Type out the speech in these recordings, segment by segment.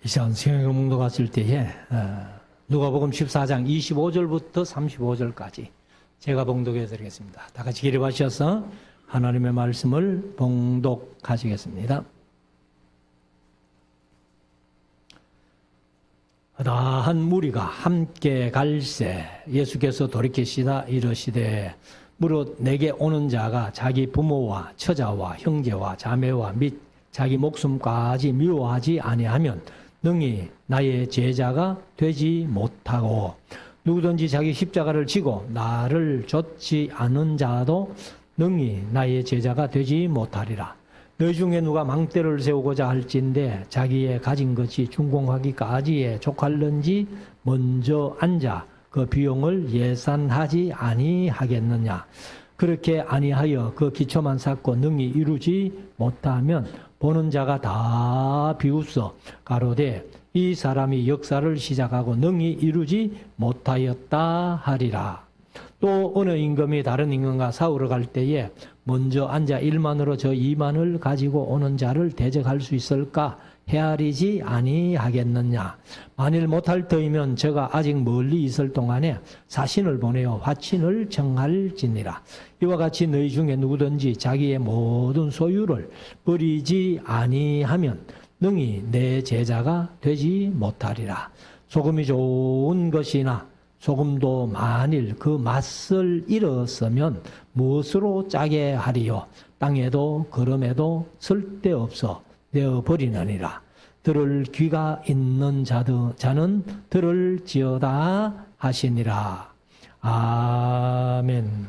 이 시간 성경 묵도 갔을 때에 누가복음 14장 25절부터 35절까지 제가 봉독해 드리겠습니다. 다 같이 기립하셔서 하나님의 말씀을 봉독하시겠습니다. 다한 무리가 함께 갈새 예수께서 돌이키시다 이르시되 무릇 내게 오는 자가 자기 부모와 처자와 형제와 자매와 및 자기 목숨까지 미워하지 아니하면 능히 나의 제자가 되지 못하고 누구든지 자기 십자가를 지고 나를 좇지 않은 자도 능히 나의 제자가 되지 못하리라. 너희 중에 누가 망대를 세우고자 할진대 자기의 가진 것이 준공하기까지에 족할는지 먼저 앉아 그 비용을 예산하지 아니하겠느냐. 그렇게 아니하여 그 기초만 쌓고 능히 이루지 못하면 보는 자가 다 비웃어 가로되 이 사람이 역사를 시작하고 능히 이루지 못하였다 하리라. 또 어느 임금이 다른 임금과 싸우러 갈 때에 먼저 앉아 1만으로 저 2만을 가지고 오는 자를 대적할 수 있을까 헤아리지 아니하겠느냐. 만일 못할 터이면 저가 아직 멀리 있을 동안에 사신을 보내어 화친을 청할지니라. 이와 같이 너희 중에 누구든지 자기의 모든 소유를 버리지 아니하면 능히 내 제자가 되지 못하리라. 소금이 좋은 것이나 소금도 만일 그 맛을 잃었으면 무엇으로 짜게 하리요. 땅에도 거름에도 쓸데없어 되어버리느니라. 들을 귀가 있는 자는 들을지어다 하시니라. 아멘.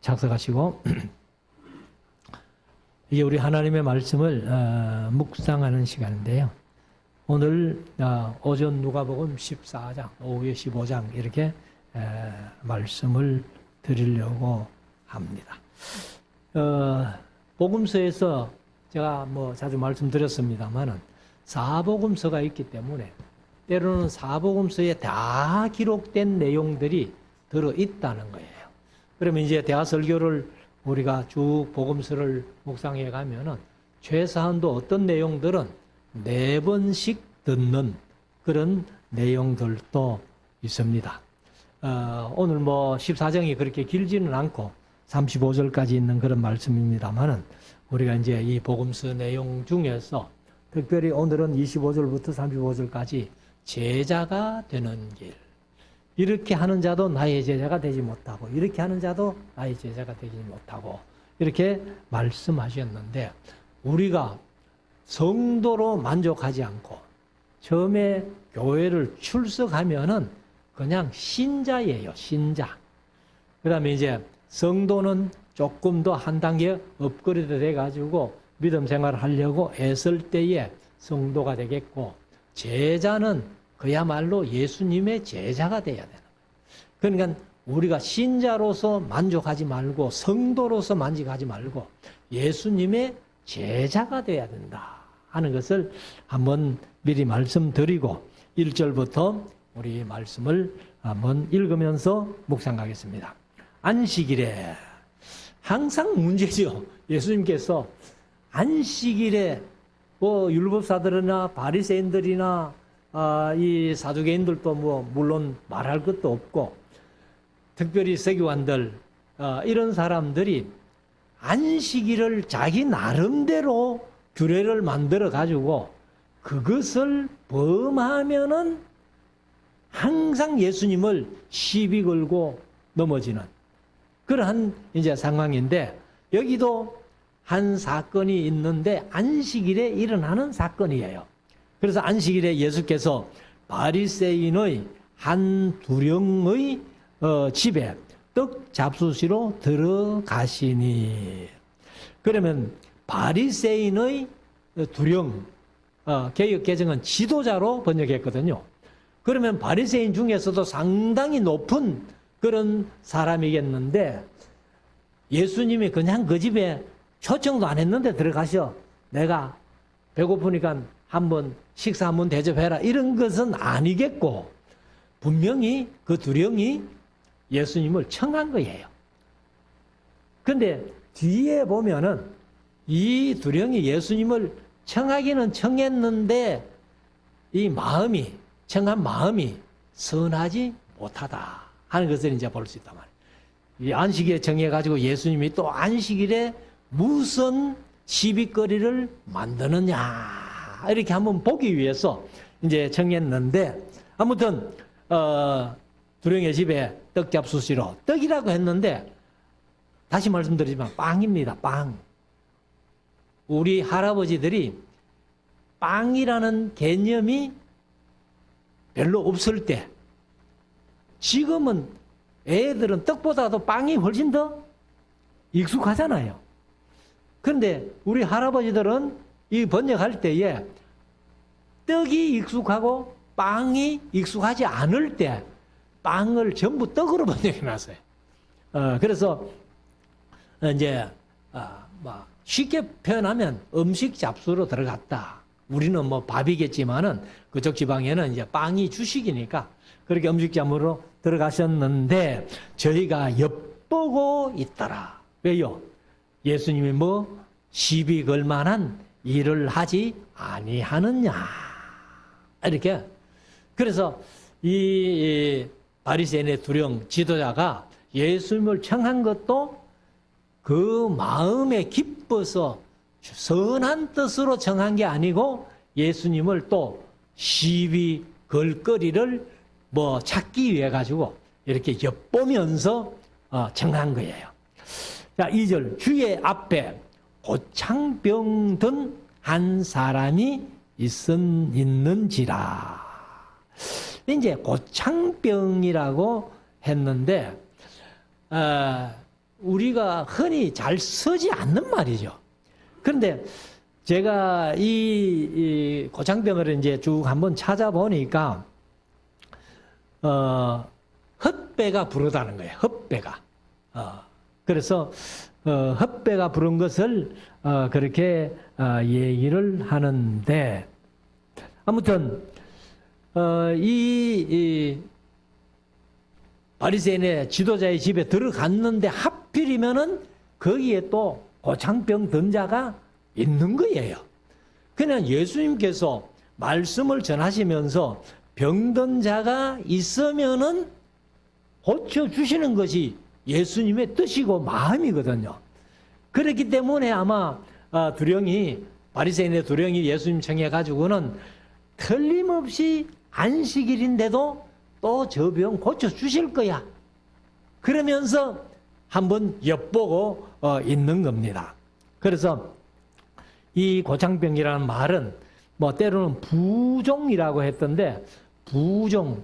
작성하시고 이제 우리 하나님의 말씀을 묵상하는 시간인데요. 오늘 오전 누가복음 14장, 오후에 15장 이렇게 말씀을 드리려고 합니다. 복음서에서 제가 자주 말씀드렸습니다만은 사복음서가 있기 때문에 때로는 사복음서에 다 기록된 내용들이 들어있다는 거예요. 그러면 이제 대화설교를 우리가 쭉 복음서를 묵상해 가면은 최소한도 어떤 내용들은 4번씩 듣는 그런 내용들도 있습니다. 오늘 14장이 그렇게 길지는 않고 35절까지 있는 그런 말씀입니다만은 우리가 이제 이 복음서 내용 중에서 특별히 오늘은 25절부터 35절까지 제자가 되는 길. 이렇게 하는 자도 나의 제자가 되지 못하고 이렇게 하는 자도 나의 제자가 되지 못하고 이렇게 말씀하셨는데 우리가 성도로 만족하지 않고 처음에 교회를 출석하면은 그냥 신자예요, 신자. 그 다음에 이제 성도는 조금 더 한 단계 업그레이드 돼가지고 믿음 생활을 하려고 애쓸 때에 성도가 되겠고 제자는 그야말로 예수님의 제자가 돼야 되는 거예요. 그러니까 우리가 신자로서 만족하지 말고 성도로서 만족하지 말고 예수님의 제자가 돼야 된다 하는 것을 한번 미리 말씀드리고 1절부터 우리 말씀을 한번 읽으면서 묵상하겠습니다. 안식일에 항상 문제죠. 예수님께서 안식일에 율법사들이나 바리새인들이나 이 사두개인들도 물론 말할 것도 없고 특별히 서기관들 이런 사람들이 안식일을 자기 나름대로 규례를 만들어 가지고 그것을 범하면은 항상 예수님을 시비 걸고 넘어지는 그러한 이제 상황인데 여기도 한 사건이 있는데 안식일에 일어나는 사건이에요. 그래서 안식일에 예수께서 바리새인의 한 두령의 집에 떡 잡수시러 들어가시니. 그러면 바리새인의 두령, 개역 개정은 지도자로 번역했거든요. 그러면 바리새인 중에서도 상당히 높은 그런 사람이겠는데 예수님이 그냥 그 집에 초청도 안 했는데 들어가셔. 내가 배고프니까 한번 식사 한번 대접해라. 이런 것은 아니겠고 분명히 그 두령이 예수님을 청한 거예요. 그런데 뒤에 보면은 이 두령이 예수님을 청하기는 청했는데 이 마음이, 청한 마음이 선하지 못하다 하는 것을 이제 볼 수 있단 말이에요. 이 안식일에 정해가지고 예수님이 또 안식일에 무슨 시비거리를 만드느냐 이렇게 한번 보기 위해서 이제 정했는데, 아무튼 두령의 집에 떡잡수시로 떡이라고 했는데, 다시 말씀드리지만 빵입니다. 빵. 우리 할아버지들이 빵이라는 개념이 별로 없을 때, 지금은 애들은 떡보다도 빵이 훨씬 더 익숙하잖아요. 그런데 우리 할아버지들은 이 번역할 때에 떡이 익숙하고 빵이 익숙하지 않을 때 빵을 전부 떡으로 번역해 놨어요. 그래서 이제 쉽게 표현하면 음식 잡수로 들어갔다. 우리는 뭐 밥이겠지만은 그쪽 지방에는 이제 빵이 주식이니까 그렇게 음식 잡으로 들어가셨는데, 저희가 엿보고 있더라. 왜요? 예수님이 뭐 시비 걸 만한 일을 하지 아니하느냐 이렇게. 그래서 이 바리새인의 두령 지도자가 예수님을 청한 것도 그 마음에 기뻐서 선한 뜻으로 청한 게 아니고, 예수님을 또 시비 걸 거리를 뭐 찾기 위해 가지고 이렇게 엿보면서 청한 거예요. 자, 2절. 주의 앞에 고창병 든 한 사람이 있는지라. 이제 고창병이라고 했는데, 우리가 흔히 잘 쓰지 않는 말이죠. 그런데 제가 이 고창병을 이제 쭉 한번 찾아보니까, 헛배가 부르다는 거예요. 헛배가. 그래서 헛배가 부른 것을 그렇게 얘기를 하는데, 아무튼 이 바리새인의 지도자의 집에 들어갔는데 하필이면은 거기에 또 고창병 든 자가 있는 거예요. 그냥 예수님께서 말씀을 전하시면서 병든 자가 있으면은 고쳐주시는 것이 예수님의 뜻이고 마음이거든요. 그렇기 때문에 아마 바리새인의 두령이 예수님 청해가지고는 틀림없이 안식일인데도 또 저 병 고쳐주실 거야, 그러면서 한번 엿보고 있는 겁니다. 그래서 이 고창병이라는 말은 뭐 때로는 부종이라고 했던데, 부종,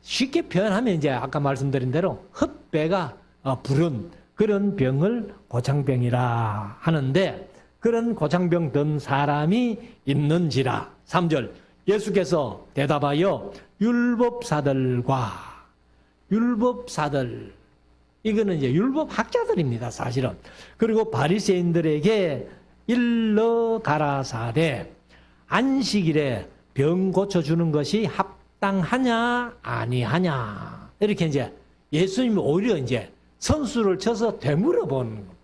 쉽게 표현하면 이제 아까 말씀드린 대로 헛배가 부른 그런 병을 고창병이라 하는데, 그런 고창병 든 사람이 있는지라. 3절. 예수께서 대답하여 율법사들, 이거는 이제 율법학자들입니다, 사실은. 그리고 바리새인들에게 일러 가라사대, 안식일에 병 고쳐주는 것이 합당하냐 아니하냐, 이렇게 이제 예수님이 오히려 이제 선수를 쳐서 되물어 보는 겁니다.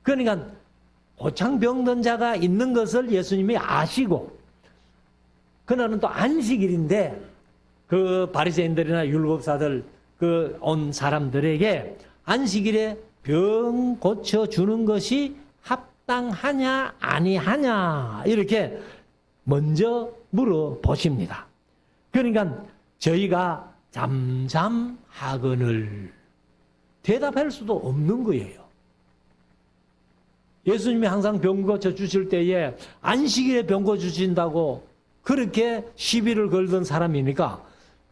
그러니까 고창병 든 자가 있는 것을 예수님이 아시고, 그날은 또 안식일인데 그 바리새인들이나 율법사들 그 온 사람들에게 안식일에 병 고쳐주는 것이 합당하냐 아니하냐 이렇게 먼저 물어보십니다. 그러니까 저희가 잠잠하거늘 대답할 수도 없는 거예요. 예수님이 항상 병 고쳐주실 때에 안식일에 병 고쳐주신다고 그렇게 시비를 걸던 사람이니까,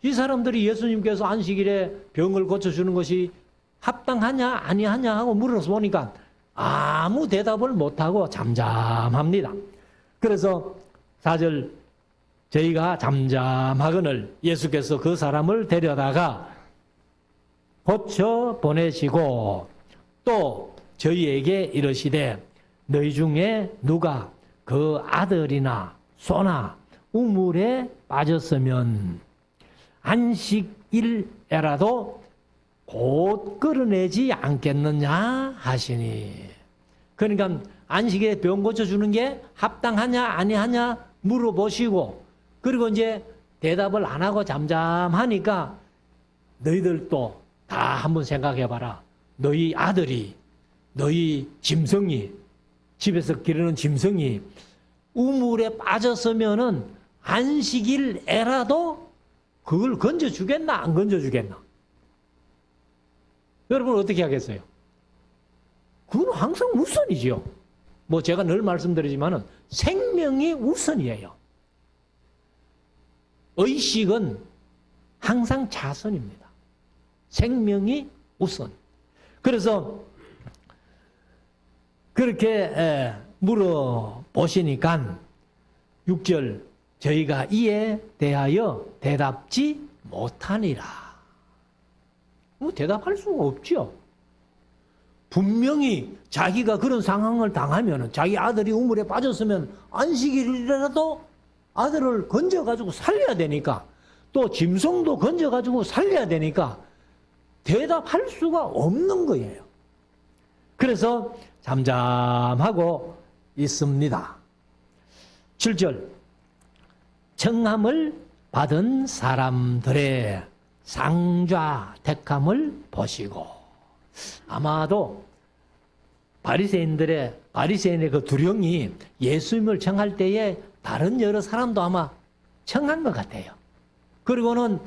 이 사람들이 예수님께서 안식일에 병을 고쳐주는 것이 합당하냐 아니하냐 하고 물어서 보니까 아무 대답을 못하고 잠잠합니다. 그래서 4절, 저희가 잠잠하거늘 예수께서 그 사람을 데려다가 고쳐 보내시고 또 저희에게 이르시되, 너희 중에 누가 그 아들이나 소나 우물에 빠졌으면 안식일에라도 곧 끌어내지 않겠느냐 하시니. 그러니까 안식일에 병 고쳐주는 게 합당하냐 아니하냐 물어보시고, 그리고 이제 대답을 안 하고 잠잠하니까 너희들도 다 한번 생각해봐라. 너희 아들이, 너희 짐승이, 집에서 기르는 짐승이 우물에 빠졌으면은 안식일 애라도 그걸 건져주겠나 안 건져주겠나? 여러분 어떻게 하겠어요? 그건 항상 우선이지요. 뭐 제가 늘 말씀드리지만은 생명이 우선이에요. 의식은 항상 자선입니다. 생명이 우선. 그래서 그렇게 물어보시니까 6절 저희가 이에 대하여 대답지 못하니라. 뭐 대답할 수가 없죠. 분명히 자기가 그런 상황을 당하면, 자기 아들이 우물에 빠졌으면 안식일이라도 아들을 건져가지고 살려야 되니까, 또 짐승도 건져가지고 살려야 되니까 대답할 수가 없는 거예요. 그래서 잠잠하고 있습니다. 7절 청함을 받은 사람들의 상좌 택함을 보시고, 아마도 바리새인의 그 두령이 예수님을 청할 때에 다른 여러 사람도 아마 청한 것 같아요. 그리고는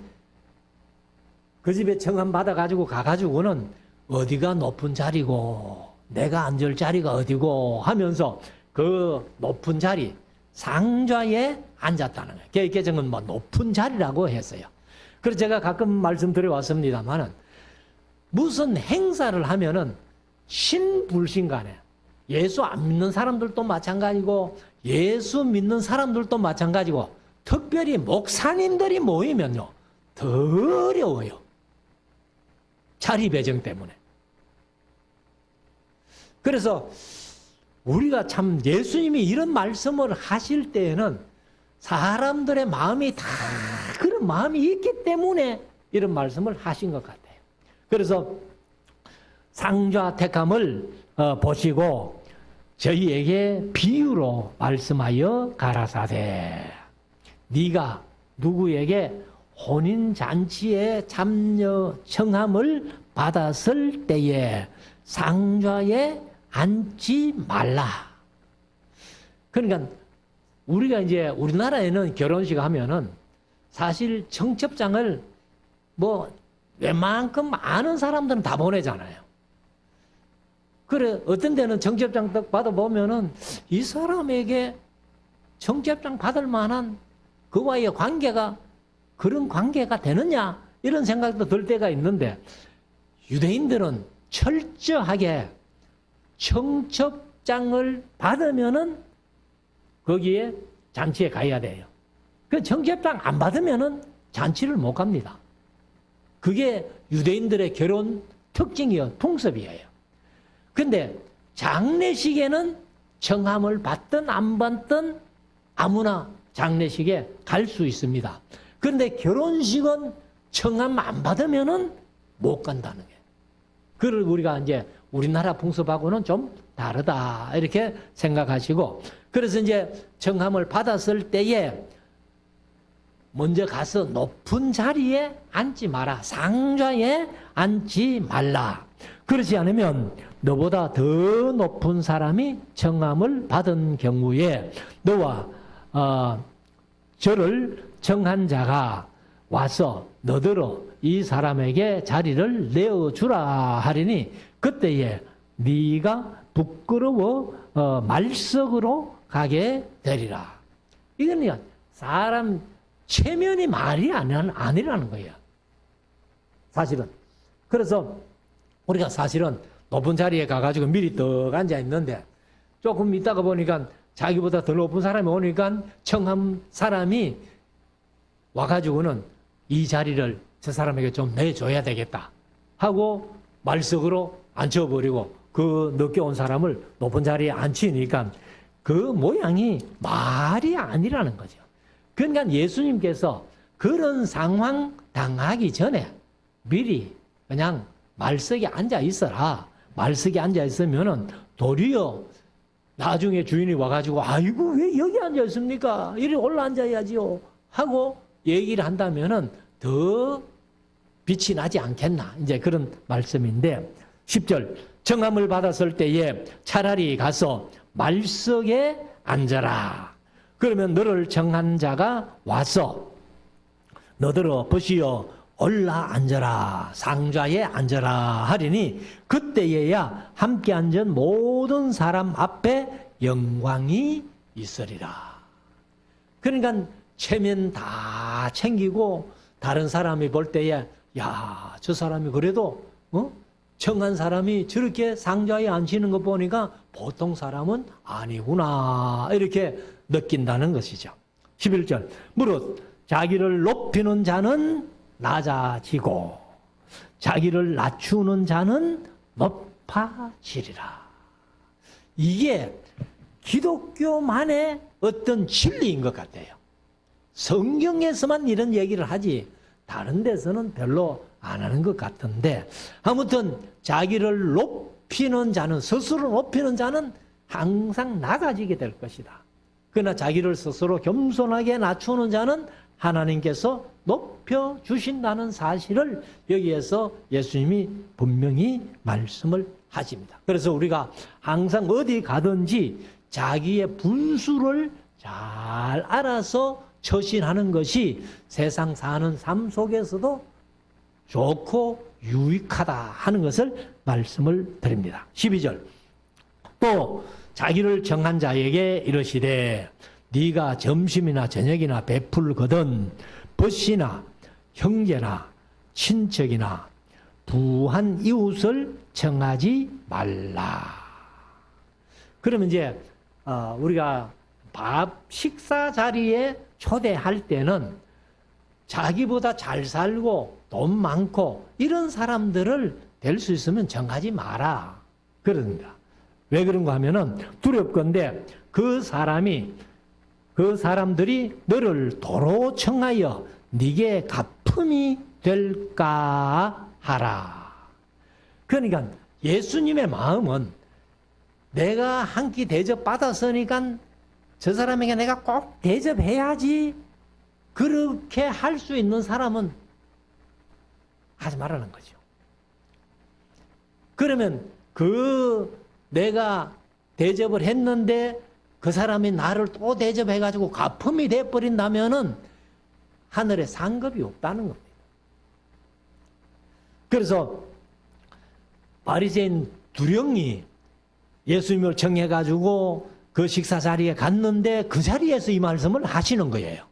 그 집에 청함 받아가지고 가가지고는 어디가 높은 자리고 내가 앉을 자리가 어디고 하면서 그 높은 자리, 상좌에 앉았다는 거예요. 개정은 뭐 높은 자리라고 했어요. 그래서 제가 가끔 말씀드려 왔습니다만은 무슨 행사를 하면은 신불신 간에 예수 안 믿는 사람들도 마찬가지고 예수 믿는 사람들도 마찬가지고 특별히 목사님들이 모이면요 더 어려워요. 자리 배정 때문에. 그래서 우리가 참 예수님이 이런 말씀을 하실 때에는 사람들의 마음이 다 그런 마음이 있기 때문에 이런 말씀을 하신 것 같아요. 그래서 상좌 택함을 보시고 저희에게 비유로 말씀하여 가라사대 네가 누구에게 혼인잔치에 참여 청함을 받았을 때에 상좌에 앉지 말라. 그러니까 우리가 이제 우리나라에는 결혼식 하면은 사실 청첩장을 뭐 웬만큼 아는 사람들은 다 보내잖아요. 그래 어떤 데는 청첩장 딱 받아보면은 이 사람에게 청첩장 받을 만한 그와의 관계가 그런 관계가 되느냐 이런 생각도 들 때가 있는데, 유대인들은 철저하게 청첩장을 받으면은 거기에 잔치에 가야 돼요. 그 청첩장 안 받으면은 잔치를 못 갑니다. 그게 유대인들의 결혼 특징이요, 풍습이에요. 근데 장례식에는 청함을 받든 안 받든 아무나 장례식에 갈 수 있습니다. 그런데 결혼식은 청함 안 받으면은 못 간다는 거예요. 그걸 우리가 이제 우리나라 풍습하고는 좀 다르다 이렇게 생각하시고, 그래서 이제 청함을 받았을 때에 먼저 가서 높은 자리에 앉지 마라. 상좌에 앉지 말라. 그렇지 않으면 너보다 더 높은 사람이 청함을 받은 경우에 너와 저를 청한 자가 와서 너더러 이 사람에게 자리를 내어주라 하리니 그때에 네가 부끄러워 말석으로 가게 되리라. 이건 사람 체면이 말이 아니라는 거예요. 사실은. 그래서 우리가 사실은 높은 자리에 가가지고 미리 떡 앉아 있는데 조금 있다가 보니까 자기보다 더 높은 사람이 오니까 청한 사람이 와가지고는 이 자리를 저 사람에게 좀 내줘야 되겠다 하고 말석으로 앉혀버리고 그 늦게 온 사람을 높은 자리에 앉히니까 그 모양이 말이 아니라는 거죠. 그러니까 예수님께서 그런 상황 당하기 전에 미리 그냥 말석에 앉아 있어라. 말석에 앉아 있으면은 도리어 나중에 주인이 와가지고 아이고 왜 여기 앉아 있습니까? 이리 올라 앉아야지요 하고 얘기를 한다면은 더 빛이 나지 않겠나, 이제 그런 말씀인데, 10절 정함을 받았을 때에 차라리 가서 말석에 앉아라. 그러면 너를 정한 자가 와서 너더러 벗이여 올라 앉아라, 상좌에 앉아라 하리니 그때에야 함께 앉은 모든 사람 앞에 영광이 있으리라. 그러니까 체면 다 챙기고 다른 사람이 볼 때에 야, 저 사람이 그래도 정한 사람이 저렇게 상좌에 앉히는 거 보니까 보통 사람은 아니구나 이렇게 느낀다는 것이죠. 11절 무릇 자기를 높이는 자는 낮아지고 자기를 낮추는 자는 높아지리라. 이게 기독교만의 어떤 진리인 것 같아요. 성경에서만 이런 얘기를 하지 다른 데서는 별로 안 하는 것 같은데, 아무튼 자기를 높이는 자는, 스스로 높이는 자는 항상 낮아지게 될 것이다. 그러나 자기를 스스로 겸손하게 낮추는 자는 하나님께서 높여주신다는 사실을 여기에서 예수님이 분명히 말씀을 하십니다. 그래서 우리가 항상 어디 가든지 자기의 분수를 잘 알아서 처신하는 것이 세상 사는 삶 속에서도 좋고 유익하다 하는 것을 말씀을 드립니다. 12절 또 자기를 정한 자에게 이르시되 네가 점심이나 저녁이나 베풀거든 벗이나 형제나 친척이나 부한 이웃을 정하지 말라. 그러면 이제 우리가 밥 식사 자리에 초대할 때는 자기보다 잘 살고 돈 많고 이런 사람들을 될 수 있으면 정하지 마라 그런다. 왜 그런가 하면은 두렵건대 그 사람들이 너를 도로 청하여 네게 갚음이 될까 하라. 그러니까 예수님의 마음은 내가 한 끼 대접 받았으니까 저 사람에게 내가 꼭 대접해야지, 그렇게 할 수 있는 사람은 하지 말라는 거죠. 그러면 내가 대접을 했는데 그 사람이 나를 또 대접해가지고 갚음이 돼버린다면은 하늘에 상급이 없다는 겁니다. 그래서 바리새인 두령이 예수님을 정해가지고 그 식사 자리에 갔는데 그 자리에서 이 말씀을 하시는 거예요.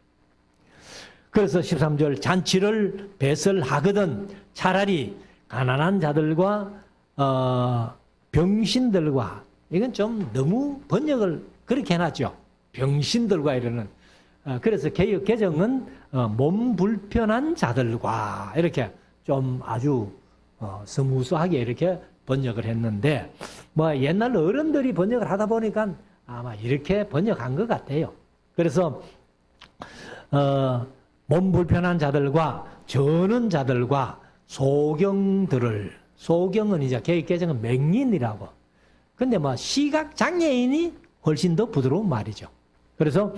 그래서 13절 잔치를 배설하거든 차라리 가난한 자들과 병신들과, 이건 좀 너무 번역을 그렇게 해놨죠. 병신들과 이러는. 그래서 개역 개정은 몸 불편한 자들과 이렇게 좀 아주 스무스하게 이렇게 번역을 했는데, 뭐 옛날 어른들이 번역을 하다 보니까 아마 이렇게 번역한 것 같아요. 그래서 몸 불편한 자들과 저는 자들과 소경들을, 소경은 이제 개역 개정은 맹인이라고. 근데 뭐 시각 장애인이 훨씬 더 부드러운 말이죠. 그래서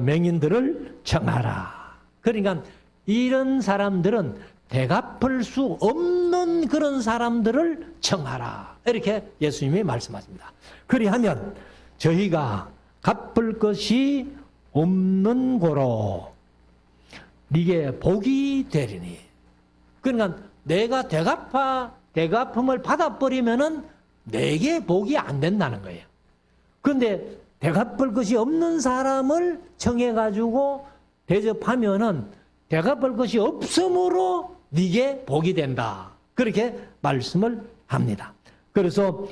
맹인들을 청하라. 그러니까 이런 사람들은 대갚을 수 없는 그런 사람들을 청하라. 이렇게 예수님이 말씀하십니다. 그리하면 저희가 갚을 것이 없는 고로 네게 복이 되리니. 그러니까 내가 대갚음을 받아버리면은 내게 복이 안 된다는 거예요. 그런데 대갚을 것이 없는 사람을 청해가지고 대접하면은 대갚을 것이 없으므로 네게 복이 된다. 그렇게 말씀을 합니다. 그래서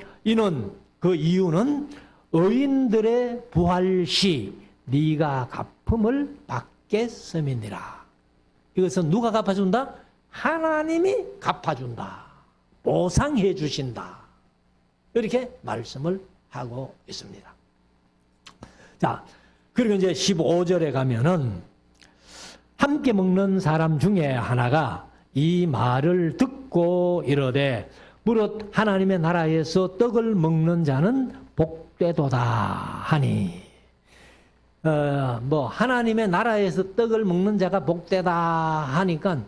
그 이유는 의인들의 부활시 네가 갚음을 받겠음이니라. 이것은 누가 갚아준다? 하나님이 갚아준다. 보상해 주신다. 이렇게 말씀을 하고 있습니다. 자, 그리고 이제 15절에 가면은 함께 먹는 사람 중에 하나가 이 말을 듣고 이르되 무릇 하나님의 나라에서 떡을 먹는 자는 복되도다 하니, 하나님의 나라에서 떡을 먹는 자가 복되다 하니까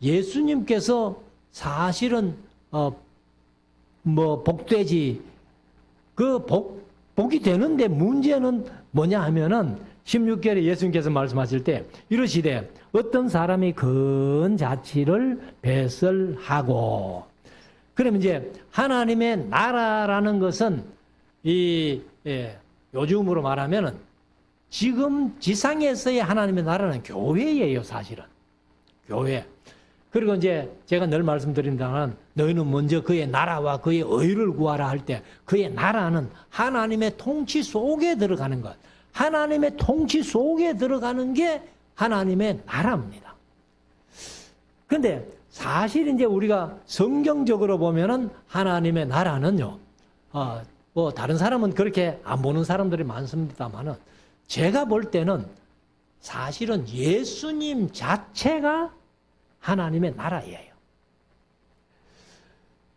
예수님께서 사실은 복되지, 복이 되는데 문제는 뭐냐 하면은 16절에 예수님께서 말씀하실 때 이러시되 어떤 사람이 큰 자취를 배설하고, 그러면 이제 하나님의 나라라는 것은 요즘으로 말하면은 지금 지상에서의 하나님의 나라는 교회예요, 사실은. 교회. 그리고 이제 제가 늘 말씀드린다는, 너희는 먼저 그의 나라와 그의 의를 구하라 할 때 그의 나라는 하나님의 통치 속에 들어가는 것. 하나님의 통치 속에 들어가는 게 하나님의 나라입니다. 근데 사실 이제 우리가 성경적으로 보면은 하나님의 나라는요, 다른 사람은 그렇게 안 보는 사람들이 많습니다만은 제가 볼 때는 사실은 예수님 자체가 하나님의 나라예요.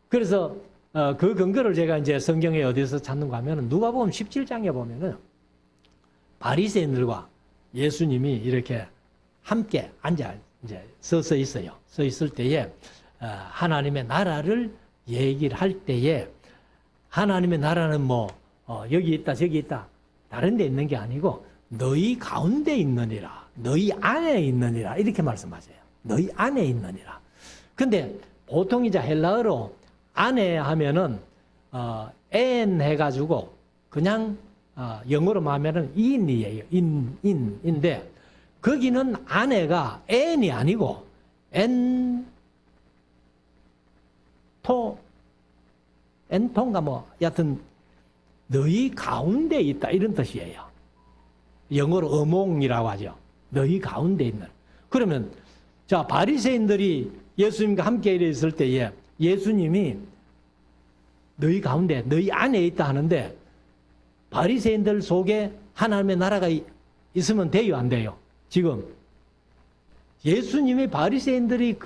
그래서 그 근거를 제가 이제 성경에 어디서 찾는가 하면은 누가복음 17장에 보면은 바리새인들과 예수님이 이렇게 함께 앉아 이제 서서 있어요. 서 있을 때에 하나님의 나라를 얘기를 할 때에 하나님의 나라는 여기 있다 저기 있다 다른 데 있는 게 아니고 너희 가운데 있느니라, 너희 안에 있느니라 이렇게 말씀하세요. 너희 안에 있느니라. 근데 보통 이제 헬라어로 안에 하면은 엔 해가지고 그냥 영어로 말하면은 in이에요. in인데 거기는 안에가 n이 아니고 엔토인가 여하튼 너희 가운데 있다 이런 뜻이에요. 영어로 어몽이라고 하죠. 너희 가운데 있는. 그러면 자, 바리새인들이 예수님과 함께 있을 때에 예수님이 너희 가운데, 너희 안에 있다 하는데 바리새인들 속에 하나님의 나라가 있으면 돼요, 안 돼요? 지금 예수님이 바리새인들이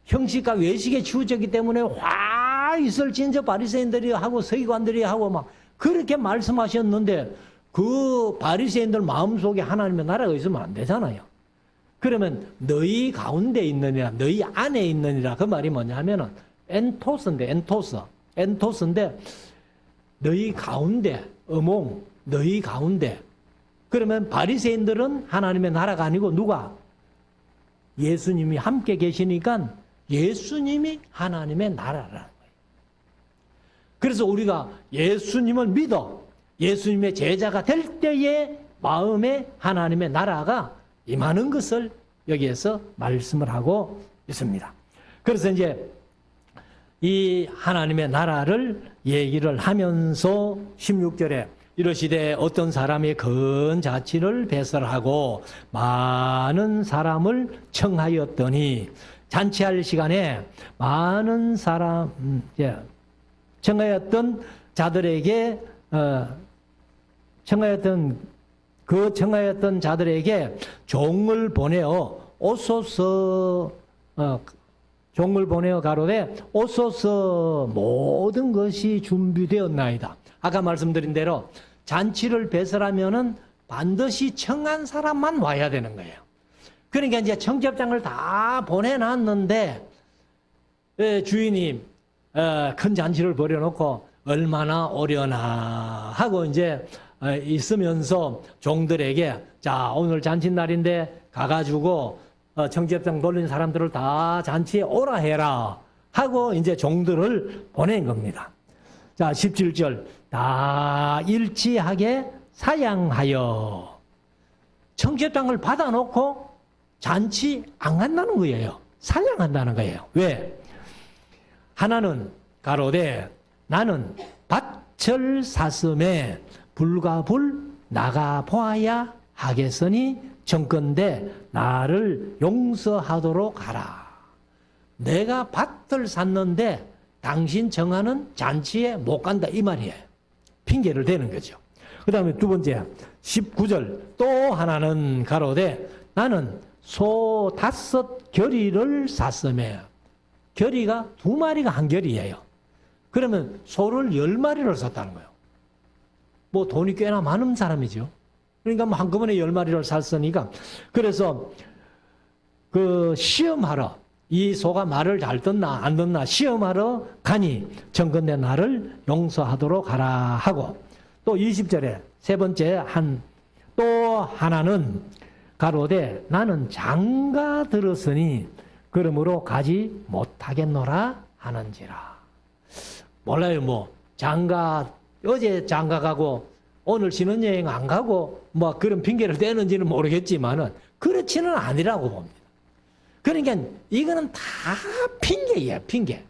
형식과 외식에 치우쳤기 때문에 화 있을 진저 바리새인들이 하고 서기관들이 하고 막 그렇게 말씀하셨는데 그 바리새인들 마음속에 하나님의 나라가 있으면 안 되잖아요. 그러면 너희 가운데 있느니라, 너희 안에 있느니라 그 말이 뭐냐 하면은 엔토스인데 너희 가운데, 너희 가운데. 그러면 바리새인들은 하나님의 나라가 아니고 누가? 예수님이 함께 계시니까 예수님이 하나님의 나라라는 거예요. 그래서 우리가 예수님을 믿어 예수님의 제자가 될 때에 마음에 하나님의 나라가 임하는 것을 여기에서 말씀을 하고 있습니다. 그래서 이제 이 하나님의 나라를 얘기를 하면서 16절에 이러시되 어떤 사람이 큰 자취를 배설하고 많은 사람을 청하였더니 잔치할 시간에 많은 사람 청하였던 자들에게 청하였던 자들에게 종을 보내어 오소서 종을 보내어 가로되 오소서 모든 것이 준비되었나이다. 아까 말씀드린 대로 잔치를 배설하면은 반드시 청한 사람만 와야 되는 거예요. 그러니까 이제 청첩장을 다 보내놨는데 주인이 큰 잔치를 벌여놓고 얼마나 오려나 하고 이제 있으면서 종들에게 자 오늘 잔칫날인데 가가지고 청첩장 돌린 사람들을 다 잔치에 오라 해라 하고 이제 종들을 보낸 겁니다. 자 17절 다 일치하게 사양하여 청첩장을 받아놓고 잔치 안 간다는 거예요. 사양한다는 거예요. 왜? 하나는 가로되 나는 밭을 샀음에 불과 불 나가 보아야 하겠으니 정건대 나를 용서하도록 하라. 내가 밭을 샀는데 당신 정하는 잔치에 못 간다 이 말이에요. 핑계를 대는 거죠. 그 다음에 두 번째 19절 또 하나는 가로되 나는 소 5 겨리를 샀음에 겨리가 2마리가 한 겨리예요. 그러면 소를 10마리를 샀다는 거예요. 뭐 돈이 꽤나 많은 사람이죠. 그러니까 뭐 한꺼번에 10마리를 샀으니까. 그래서 그 시험하러, 이 소가 말을 잘 듣나 안 듣나 시험하러 가니 정건된 나를 용서하도록 하라 하고, 또 20절에 세 번째 또 하나는 가로되 나는 장가 들었으니 그러므로 가지 못하겠노라 하는지라. 몰라요. 뭐 어제 장가 가고 오늘 신혼여행 안 가고 뭐 그런 핑계를 대는지는 모르겠지만은 그렇지는 아니라고 봅니다. 그러니까 이거는 다 핑계예요, 핑계.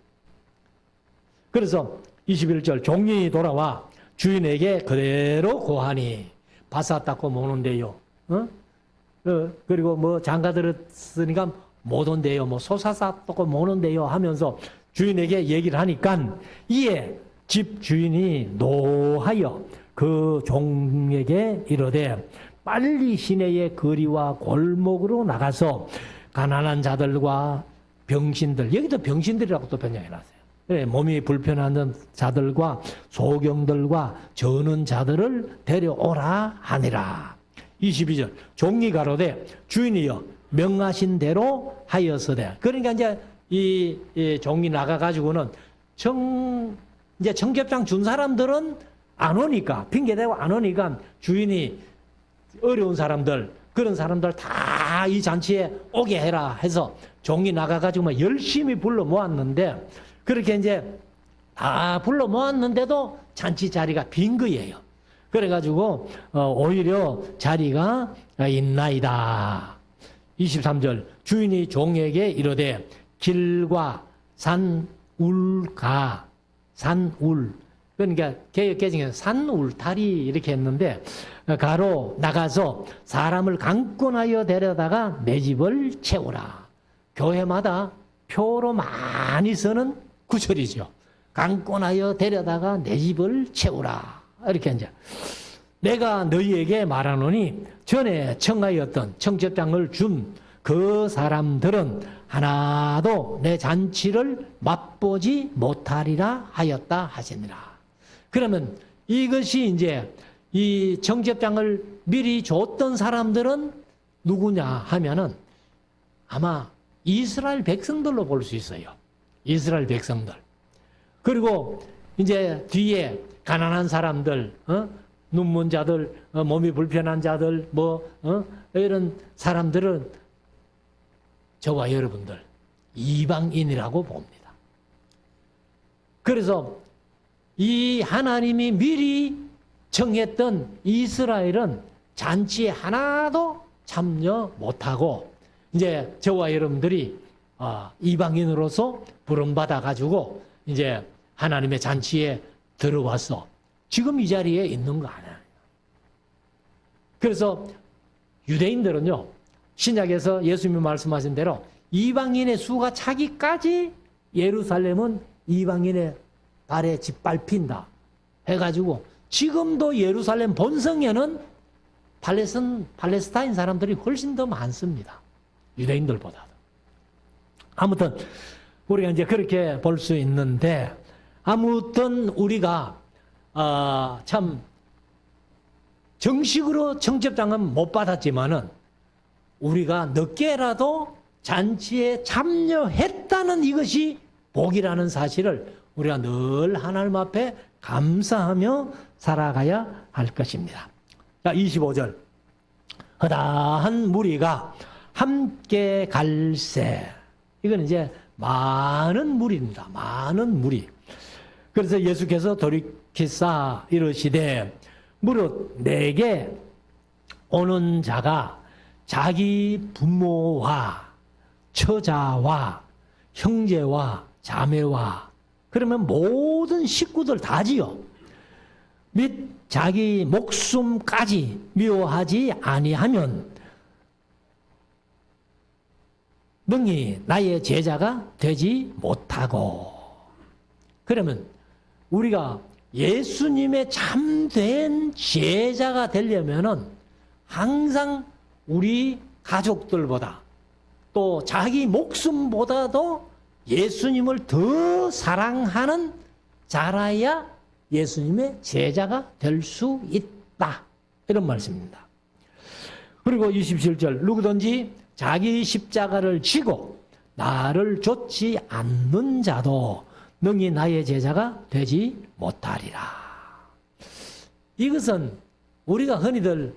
그래서 21절 종이 돌아와 주인에게 그대로 고하니 바사 닦고 못 온대요. 그리고 뭐 장가 들었으니까 못 온대요. 뭐 소사사 닦고 못 온대요 하면서 주인에게 얘기를 하니까 이에 집 주인이 노하여 그 종에게 이르되 빨리 시내의 거리와 골목으로 나가서 가난한 자들과 병신들, 여기도 병신들이라고 또 번역해놨어요. 그래, 몸이 불편한 자들과 소경들과 저는 자들을 데려오라 하니라. 22절 종이 가로되 주인이여 명하신 대로 하였으되. 그러니까 이제 이 종이 나가가지고는 이제 청첩장 준 사람들은 안 오니까, 핑계대고 안 오니까 주인이 어려운 사람들, 그런 사람들 다 이 잔치에 오게 해라 해서 종이 나가가지고 막 열심히 불러 모았는데, 그렇게 이제 다 불러 모았는데도 잔치 자리가 빈 거예요. 그래가지고 오히려 자리가 있나이다. 23절 주인이 종에게 이르되 길과 산울가, 산울, 그러니까 개혁개정에서 산울타리 이렇게 했는데, 가로 나가서 사람을 강권하여 데려다가 내 집을 채우라. 교회마다 표로 많이 쓰는 구절이죠. 강권하여 데려다가 내 집을 채우라. 이렇게 이제 내가 너희에게 말하노니 전에 청하였던 청첩장을 준 그 사람들은 하나도 내 잔치를 맛보지 못하리라 하였다 하시니라. 그러면 이것이 이제 이 청첩장을 미리 줬던 사람들은 누구냐 하면은 아마 이스라엘 백성들로 볼 수 있어요. 이스라엘 백성들. 그리고 이제 뒤에 가난한 사람들, 눈먼 자들, 몸이 불편한 자들, 이런 사람들은 저와 여러분들 이방인이라고 봅니다. 그래서 이 하나님이 미리 정했던 이스라엘은 잔치에 하나도 참여 못하고 이제 저와 여러분들이 이방인으로서 부름받아 가지고 이제 하나님의 잔치에 들어와서 지금 이 자리에 있는 거 아니에요. 그래서 유대인들은요, 신약에서 예수님이 말씀하신 대로 이방인의 수가 차기까지 예루살렘은 이방인의 발에 짓밟힌다 해가지고 지금도 예루살렘 본성에는 팔레스타인 사람들이 훨씬 더 많습니다. 유대인들보다도. 아무튼 우리가 이제 그렇게 볼 수 있는데, 아무튼 우리가 참 정식으로 청첩장은 못 받았지만은 우리가 늦게라도 잔치에 참여했다는 이것이 복이라는 사실을 우리가 늘 하나님 앞에 감사하며 살아가야 할 것입니다. 자, 25절. 허다한 무리가 함께 갈새. 이건 이제 많은 무리입니다. 많은 무리. 그래서 예수께서 돌이키사 이르시되 무릇 내게 오는 자가 자기 부모와 처자와 형제와 자매와, 그러면 모든 식구들 다지요. 및 자기 목숨까지 미워하지 아니하면 능히 나의 제자가 되지 못하고. 그러면 우리가 예수님의 참된 제자가 되려면은 항상 우리 가족들보다 또 자기 목숨보다도 예수님을 더 사랑하는 자라야 예수님의 제자가 될 수 있다. 이런 말씀입니다. 그리고 27절 누구든지 자기 십자가를 지고 나를 좇지 않는 자도 능히 나의 제자가 되지 못하리라. 이것은 우리가 흔히들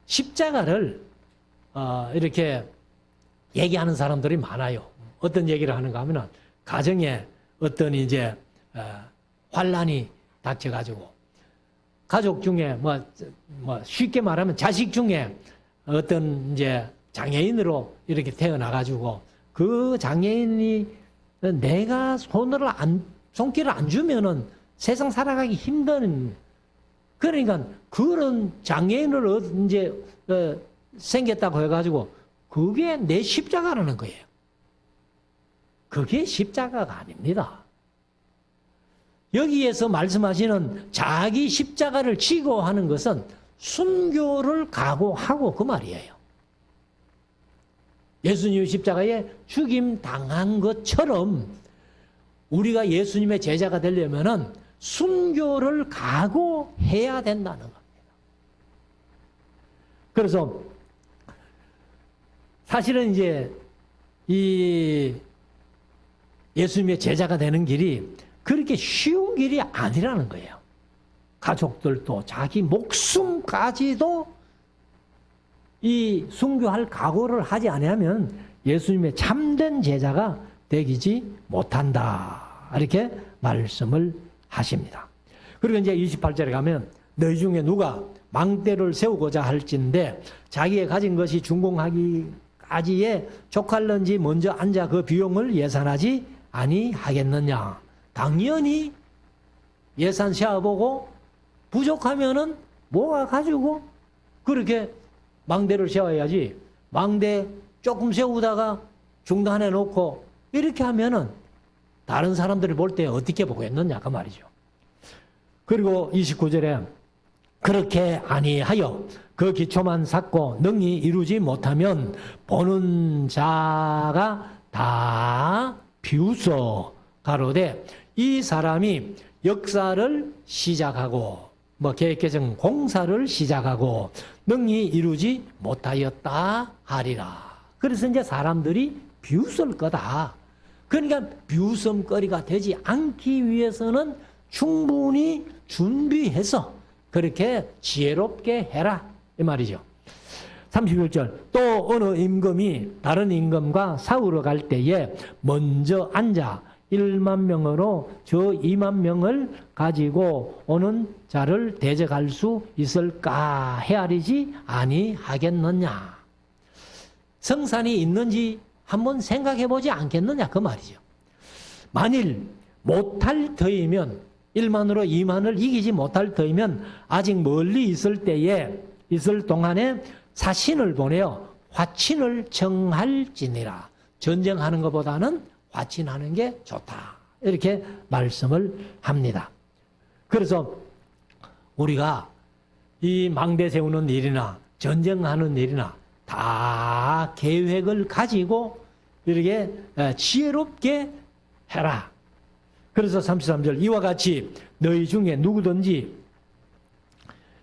십자가를 이렇게 얘기하는 사람들이 많아요. 어떤 얘기를 하는가 하면은 가정에 어떤 이제 환란이 닥쳐가지고 가족 중에 쉽게 말하면 자식 중에 어떤 이제 장애인으로 이렇게 태어나가지고 그 장애인이 내가 손길을 안 주면은 세상 살아가기 힘든, 그러니까 그런 장애인을 이제 생겼다고 해가지고 그게 내 십자가라는 거예요. 그게 십자가가 아닙니다. 여기에서 말씀하시는 자기 십자가를 지고 하는 것은 순교를 각오하고 그 말이에요. 예수님 십자가에 죽임 당한 것처럼 우리가 예수님의 제자가 되려면은 순교를 각오해야 된다는 겁니다. 그래서 사실은 이제 이 예수님의 제자가 되는 길이 그렇게 쉬운 길이 아니라는 거예요. 가족들도 자기 목숨까지도 이 순교할 각오를 하지 않으면 예수님의 참된 제자가 되지 못한다. 이렇게 말씀을 하십니다. 그리고 이제 28절에 가면 너희 중에 누가 망대를 세우고자 할진대 자기의 가진 것이 준공하기까지에 족할는지 먼저 앉아 그 비용을 예산하지 아니하겠느냐. 당연히 예산 세워보고 부족하면은 모아가지고 그렇게 망대를 세워야지, 망대 조금 세우다가 중단해 놓고 이렇게 하면은 다른 사람들이 볼 때 어떻게 보겠느냐 그 말이죠. 그리고 29절에 그렇게 아니하여 그 기초만 쌓고 능히 이루지 못하면 보는 자가 다 비웃어 가로되 이 사람이 역사를 시작하고 계획개정 공사를 시작하고 능히 이루지 못하였다 하리라. 그래서 이제 사람들이 비웃을 거다. 그러니까 비웃음거리가 되지 않기 위해서는 충분히 준비해서 그렇게 지혜롭게 해라 이 말이죠. 31절 또 어느 임금이 다른 임금과 싸우러 갈 때에 먼저 앉아 1만 명으로 저 2만 명을 가지고 오는 자를 대적할 수 있을까 헤아리지 아니하겠느냐. 성산이 있는지 한번 생각해 보지 않겠느냐 그 말이죠. 만일 못할 터이면 1만으로 2만을 이기지 못할 터이면 아직 멀리 있을 때에 있을 동안에 사신을 보내어 화친을 청할지니라. 전쟁하는 것보다는 화친하는 게 좋다. 이렇게 말씀을 합니다. 그래서 우리가 이 망대 세우는 일이나 전쟁하는 일이나 다 계획을 가지고 이렇게 지혜롭게 해라. 그래서 33절 이와 같이 너희 중에 누구든지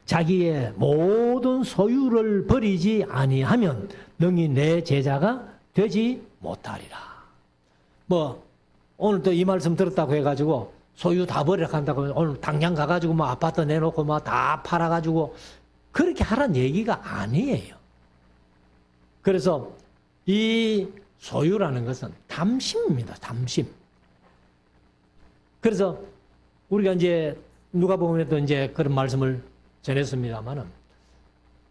자기의 모든 소유를 버리지 아니하면 능히 내 제자가 되지 못하리라. 오늘 또 이 말씀 들었다고 해가지고 소유 다 버리라 한다고 오늘 당장 가가지고 아파트 내놓고 다 팔아가지고 그렇게 하란 얘기가 아니에요. 그래서 이 소유라는 것은 담심입니다. 담심. 그래서 우리가 이제 누가복음에도 이제 그런 말씀을 전했습니다만은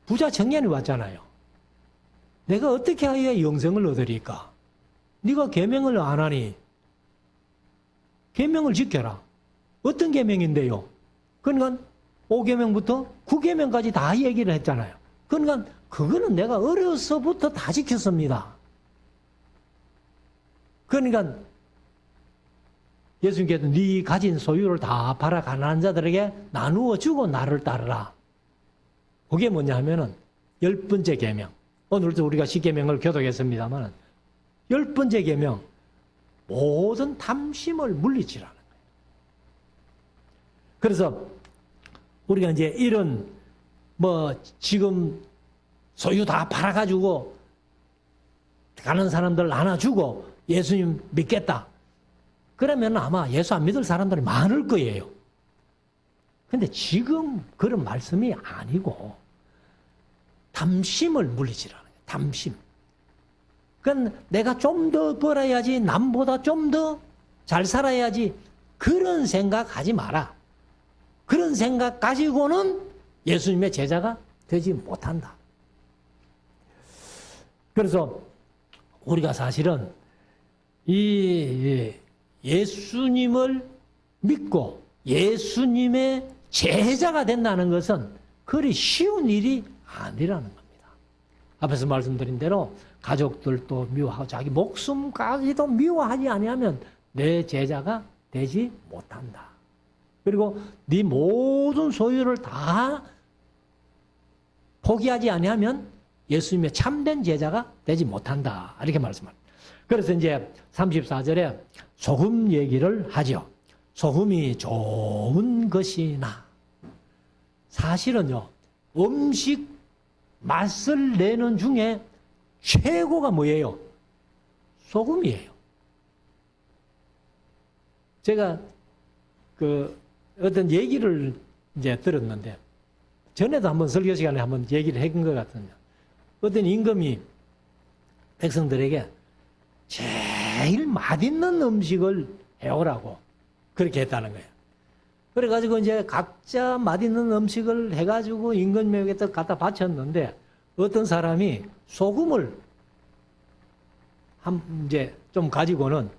부자 청년이 왔잖아요. 내가 어떻게 하여야 영생을 얻으리까? 네가 계명을 안 하니 계명을 지켜라. 어떤 계명인데요? 그러니까 5계명부터 9계명까지 다 얘기를 했잖아요. 그러니까 그거는 내가 어려서부터 다 지켰습니다. 그러니까 예수님께서 네 가진 소유를 다 팔아 가난한 자들에게 나누어 주고 나를 따르라. 그게 뭐냐 하면은 10번째 계명. 오늘도 우리가 10계명을 교독했습니다만 10번째 계명. 모든 탐심을 물리치라는 거예요. 그래서 우리가 이제 이런 뭐 지금 소유 다 팔아가지고 가는 사람들 안아주고 예수님 믿겠다. 그러면 아마 예수 안 믿을 사람들이 많을 거예요. 근데 지금 그런 말씀이 아니고 탐심을 물리치라는 거예요. 탐심. 그건 내가 좀 더 벌어야지, 남보다 좀 더 잘 살아야지, 그런 생각하지 마라. 그런 생각 가지고는 예수님의 제자가 되지 못한다. 그래서 우리가 사실은 이 예수님을 믿고 예수님의 제자가 된다는 것은 그리 쉬운 일이 아니라는 겁니다. 앞에서 말씀드린 대로 가족들도 미워하고 자기 목숨까지도 미워하지 아니하면 내 제자가 되지 못한다. 그리고 네 모든 소유를 다 포기하지 아니하면 예수님의 참된 제자가 되지 못한다. 이렇게 말씀합니다. 그래서 이제 34절에 소금 얘기를 하죠. 소금이 좋은 것이나. 사실은요, 음식 맛을 내는 중에 최고가 뭐예요? 소금이에요. 제가 그 어떤 얘기를 이제 들었는데, 전에도 한번 설교 시간에 한번 얘기를 했던 것 같은데, 어떤 임금이 백성들에게 제일 맛있는 음식을 해오라고 그렇게 했다는 거예요. 그래가지고 이제 각자 맛있는 음식을 해가지고 임금에게 갖다 바쳤는데, 어떤 사람이 소금을 이제 좀 가지고는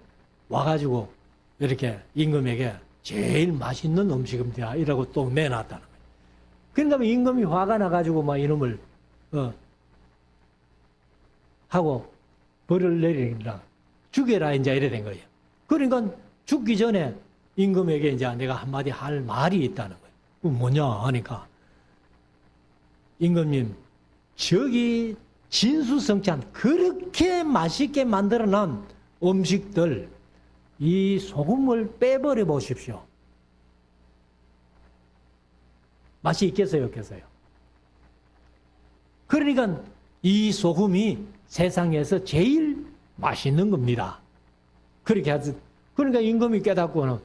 와가지고 이렇게 임금에게 제일 맛있는 음식입니다. 이라고 또 내놨다는 거예요. 그러니까 임금이 화가 나가지고 막 이놈을 하고 벌을 내리라, 죽여라 이제 이래 된 거예요. 그러니까 죽기 전에 임금에게 이제 내가 한마디 할 말이 있다는 거예요. 그 뭐냐 하니까, 임금님, 저기 진수성찬 그렇게 맛있게 만들어 놓은 음식들 이 소금을 빼버려 보십시오. 맛이 있겠어요, 없겠어요? 그러니까 이 소금이 세상에서 제일 맛있는 겁니다. 그렇게 하지. 그러니까 임금이 깨닫고는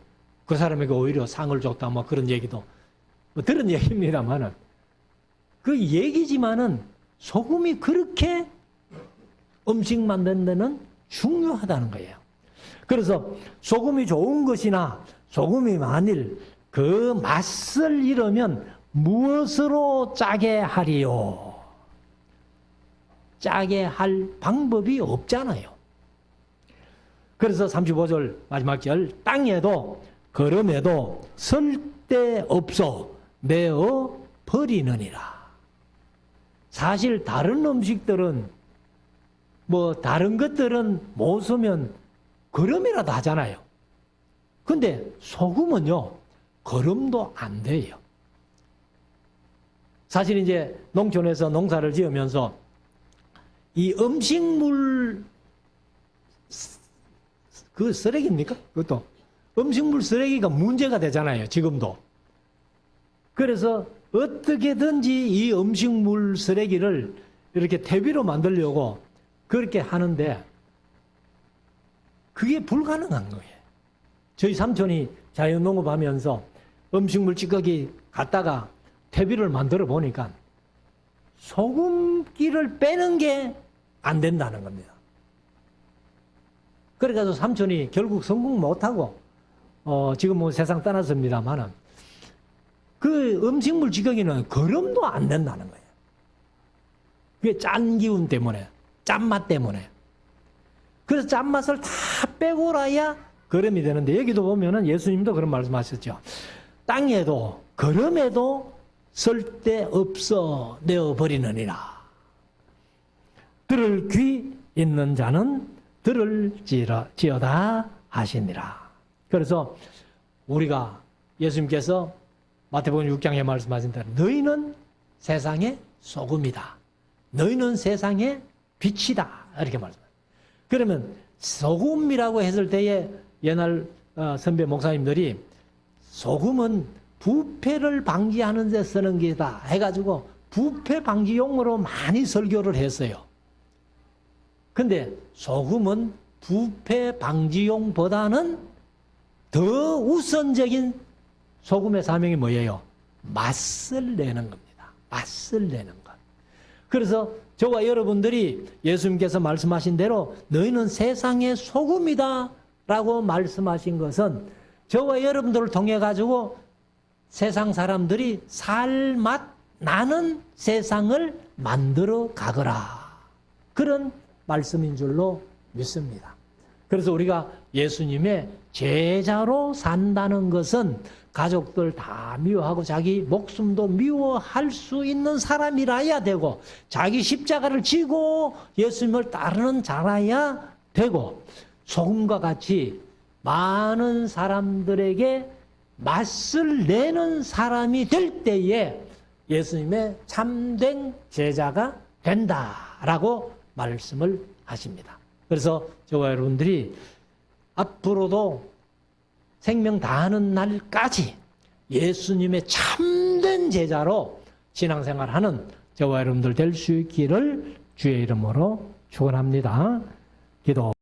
그 사람에게 오히려 상을 줬다, 뭐 그런 얘기도 뭐 들은 얘기입니다만은, 그 얘기지만은 소금이 그렇게 음식 만드는 데는 중요하다는 거예요. 그래서 소금이 좋은 것이나 소금이 만일 그 맛을 잃으면 무엇으로 짜게 하리요? 짜게 할 방법이 없잖아요. 그래서 35절 마지막 절, 땅에도 걸음에도 쓸데없어 내어 버리느니라. 사실 다른 음식들은 뭐 다른 것들은 못 쓰면 거름이라도 하잖아요. 근데 소금은요, 거름도 안 돼요. 사실 이제 농촌에서 농사를 지으면서 이 음식물 그 쓰레기입니까? 그것도 음식물 쓰레기가 문제가 되잖아요, 지금도. 그래서 어떻게든지 이 음식물 쓰레기를 이렇게 퇴비로 만들려고 그렇게 하는데 그게 불가능한 거예요. 저희 삼촌이 자연농업하면서 음식물 찌꺼기 갖다가 퇴비를 만들어 보니까 소금기를 빼는 게 안 된다는 겁니다. 그래가지고 삼촌이 결국 성공 못하고 지금 뭐 세상 떠났습니다만은 그 음식물 찌꺼기는 거름도 안 된다는 거예요. 그게 짠 기운 때문에, 짠맛 때문에. 그래서 짠맛을 다 빼고 나야 거름이 되는데, 여기도 보면은 예수님도 그런 말씀하셨죠. 땅에도 거름에도 쓸데없어 내어버리느니라. 들을 귀 있는 자는 들을지어다 하시니라. 그래서 우리가 예수님께서 마태복음 6장에 말씀하신 대로 너희는 세상의 소금이다. 너희는 세상의 빛이다. 이렇게 말씀합니다. 그러면 소금이라고 했을 때에 옛날 선배 목사님들이 소금은 부패를 방지하는 데 쓰는 게다 해가지고 부패 방지용으로 많이 설교를 했어요. 근데 소금은 부패 방지용보다는 더 우선적인 소금의 사명이 뭐예요? 맛을 내는 겁니다. 맛을 내는 것. 그래서 저와 여러분들이 예수님께서 말씀하신 대로 너희는 세상의 소금이다 라고 말씀하신 것은 저와 여러분들을 통해 가지고 세상 사람들이 살맛 나는 세상을 만들어 가거라. 그런 말씀인 줄로 믿습니다. 그래서 우리가 예수님의 제자로 산다는 것은 가족들 다 미워하고 자기 목숨도 미워할 수 있는 사람이라야 되고 자기 십자가를 지고 예수님을 따르는 자라야 되고 소금과 같이 많은 사람들에게 맛을 내는 사람이 될 때에 예수님의 참된 제자가 된다라고 말씀을 하십니다. 그래서 저와 여러분들이 앞으로도 생명 다하는 날까지 예수님의 참된 제자로 신앙생활하는 저와 여러분들 될 수 있기를 주의 이름으로 축원합니다. 기도.